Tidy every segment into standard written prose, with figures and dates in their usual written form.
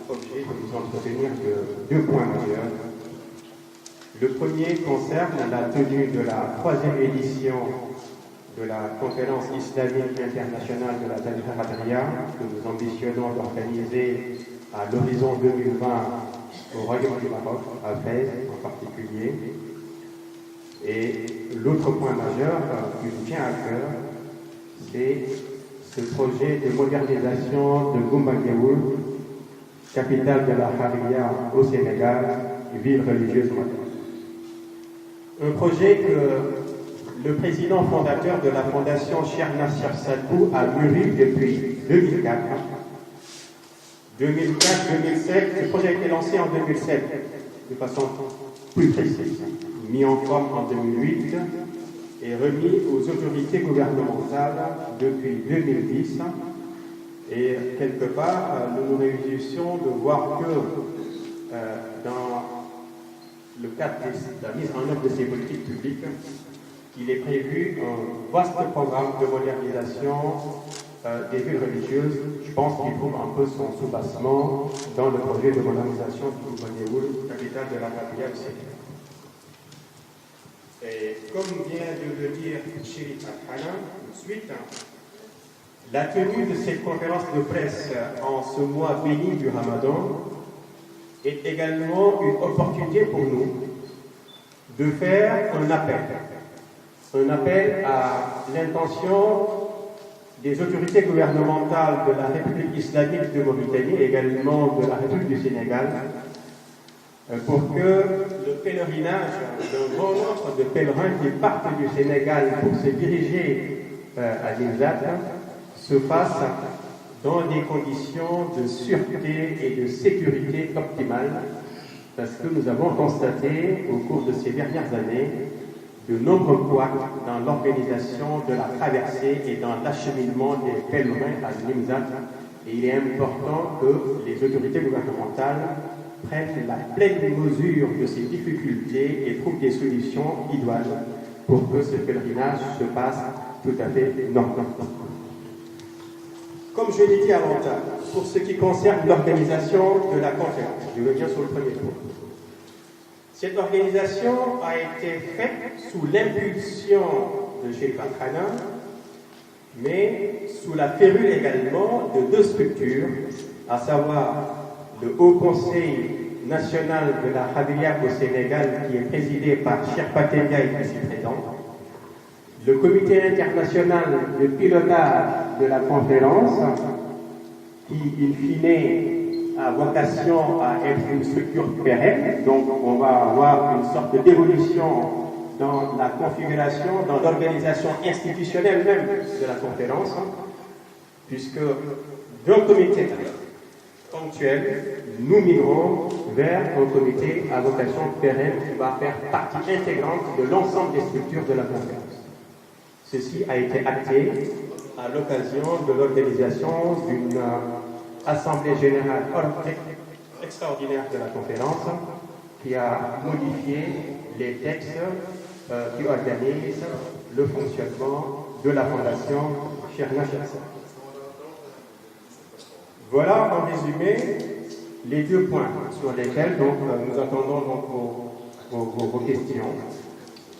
objet de nous entretenir de deux points majeurs. Le premier concerne la tenue de la troisième édition de la conférence islamique internationale de la Al-Hadria que nous ambitionnons d'organiser à l'horizon 2020 au Royaume du Maroc, à Fès en particulier. Et l'autre point majeur qui nous tient à cœur, c'est ce projet de modernisation de Goumba-Guéoul, capitale de la Hadria au Sénégal, ville religieuse moderne. Un projet que le président fondateur de la fondation Cheikh Nassir Sadbou a mûri depuis 2004. 2004-2007, ce projet a été lancé en 2007, de façon plus précise, mis en forme en 2008 et remis aux autorités gouvernementales depuis 2010. Et quelque part, nous nous réjouissons de voir que dans le cadre de la mise en œuvre de ces politiques publiques, il est prévu un vaste programme de modernisation des villes religieuses. Je pense qu'il trouve un peu son soubassement dans le projet de modernisation du Goumba-Guéoul, capitale de la Hadria du Sénégal. Et comme vient de le dire Chérif Al-Hana, ensuite, la tenue de cette conférence de presse en ce mois béni du Ramadan est également une opportunité pour nous de faire un appel à l'intention des autorités gouvernementales de la République islamique de Mauritanie et également de la République du Sénégal pour que le pèlerinage d'un grand nombre de pèlerins qui partent du Sénégal pour se diriger à Nimzat se fasse dans des conditions de sûreté et de sécurité optimales, parce que nous avons constaté au cours de ces dernières années de nombreux couacs dans l'organisation de la traversée et dans l'acheminement des pèlerins à Nimzat. Et il est important que les autorités gouvernementales prennent la pleine mesure de ces difficultés et trouvent des solutions idoines pour que ce pèlerinage se passe tout à fait normalement. Comme je l'ai dit avant, pour ce qui concerne l'organisation de la conférence, je reviens sur le premier point. Cette organisation a été faite sous l'impulsion de Chérif Al-Hana, mais sous la férule également de deux structures, à savoir le Haut Conseil national de la Hadria au Sénégal, qui est présidé par Sherpa Tengaï, ici présent, le comité international de pilotage de la conférence, qui, in fine, a vocation à être une structure pérenne. Donc, on va avoir une sorte d'évolution dans la configuration, dans l'organisation institutionnelle même de la conférence, puisque d'un comité ponctuel, nous migrons vers un comité à vocation pérenne qui va faire partie intégrante de l'ensemble des structures de la conférence. Ceci a été acté à l'occasion de l'organisation d'une assemblée générale extraordinaire de la conférence qui a modifié les textes qui organisent le fonctionnement de la fondation Cheikh Nassir Sadbou. Voilà en résumé les deux points sur lesquels donc, nous attendons donc vos questions,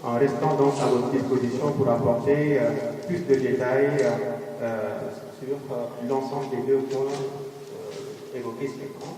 en restant donc à votre disposition pour apporter plus de détails sur l'ensemble des deux points évoqués ce matin.